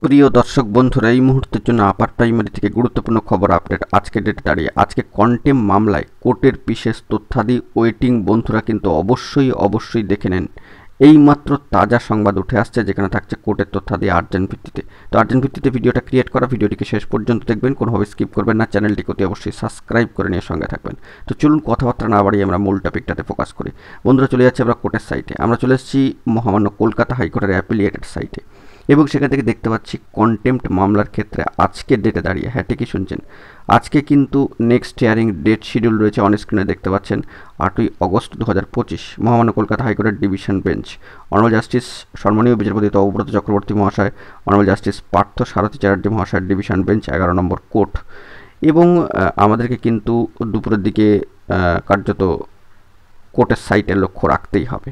প্রিয় দর্শক বন্ধুরা, এই মুহূর্তের জন্য আপার প্রাইমারি থেকে গুরুত্বপূর্ণ খবর আপডেট। আজকে ডেটে দাঁড়িয়ে আজকে কন্টেম্প মামলায় কোর্টের বিশেষ তথ্যাদি ওয়েটিং বন্ধুরা কিন্তু অবশ্যই দেখে নেন। এইমাত্র তাজা সংবাদ উঠে আসছে, যেখানে থাকছে কোর্টের তথ্যাদি আর্জেন্ট ভিত্তিতে। তো আর্জেন্ট ভিত্তিতে ভিডিওটা ক্রিয়েট করা, ভিডিওটিকে শেষ পর্যন্ত দেখবেন, কোনোভাবে স্কিপ করবেন না। চ্যানেলটিকে অতি অবশ্যই সাবস্ক্রাইব করে নিয়ে সঙ্গে থাকবেন। তো চলুন কথাবার্তা না বাড়িয়ে আমরা মূল টপিকটাতে ফোকাস করি। বন্ধুরা, চলে যাচ্ছে আমরা কোর্টের সাইটে। আমরা চলে এসেছি মহামান্য কলকাতা হাইকোর্টের অ্যাপিলিয়েটেড সাইটে, এবং সেখান থেকে দেখতে পাচ্ছি কন্টেম্প্ট মামলার ক্ষেত্রে আজকের ডেটে দাঁড়িয়ে, হ্যাঁ ঠিকই শুনছেন, আজকে কিন্তু নেক্সট হিয়ারিং ডেট শিডিউল রয়েছে। অন স্ক্রিনে দেখতে পাচ্ছেন 8ই অগস্ট 2025 মহামান্য কলকাতা হাইকোর্টের ডিভিশন বেঞ্চ, অনারেবল জাস্টিস সম্মানীয় বিচারপতি তপব্রত চক্রবর্তী মহাশয়, অনারেবল জাস্টিস পার্থ সারথী চ্যাটার্জি মহাশয়ের ডিভিশন বেঞ্চ, 11 নম্বর কোর্ট। এবং আমাদেরকে কিন্তু দুপুরের দিকে কার্যত কোর্টের সাইটে লক্ষ্য রাখতেই হবে।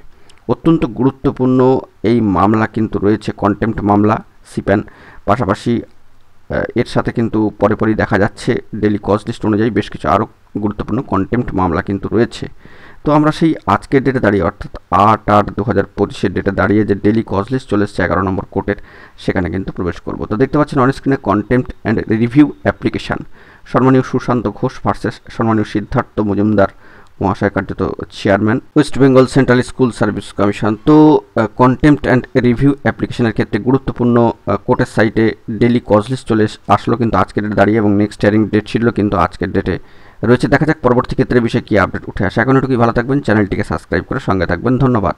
অত্যন্ত গুরুত্বপূর্ণ এই মামলা কিন্তু রয়েছে, কন্টেম্প্ট মামলা সিপ্যান। পাশাপাশি এর সাথে কিন্তু পরেই দেখা যাচ্ছে ডেলি কজ লিস্ট অনুযায়ী বেশ কিছু আরও গুরুত্বপূর্ণ কন্টেম্প্ট মামলা কিন্তু রয়েছে। তো আমরা সেই আজকের ডেটে দাঁড়িয়ে, অর্থাৎ 8/8/2025 ডেটে দাঁড়িয়ে যে ডেলি কজ লিস্ট চলে এসছে 11 নম্বর কোর্টের, সেখানে কিন্তু প্রবেশ করব। তো দেখতে পাচ্ছেন অন স্ক্রিনে কন্টেম্প্ট অ্যান্ড রিভিউ অ্যাপ্লিকেশান, সম্মানীয় সুশান্ত ঘোষ ভার্সেস সম্মানীয় সিদ্ধার্থ মজুমদার মহাশয়, কার্যত chairman, West Bengal central school service commission. তো কন্টেম্প্ট অ্যান্ড রিভিউ অ্যাপ্লিকেশনের ক্ষেত্রে গুরুত্বপূর্ণ কোর্টের সাইটে ডেলি কজ লিস্ট চলে আসলো কিন্তু আজকের ডেটে দাঁড়িয়ে, এবং নেক্সট হিয়ারিং ডেট শিডিউল কিন্তু আজকের ডেটে রয়েছে। দেখা যাক পরবর্তী ক্ষেত্রে বিষয়ে কী আপডেট উঠে আসে। এখন এটুকুই, ভালো থাকবেন, চ্যানেলটিকে সাবস্ক্রাইব করে সঙ্গে থাকবেন। ধন্যবাদ।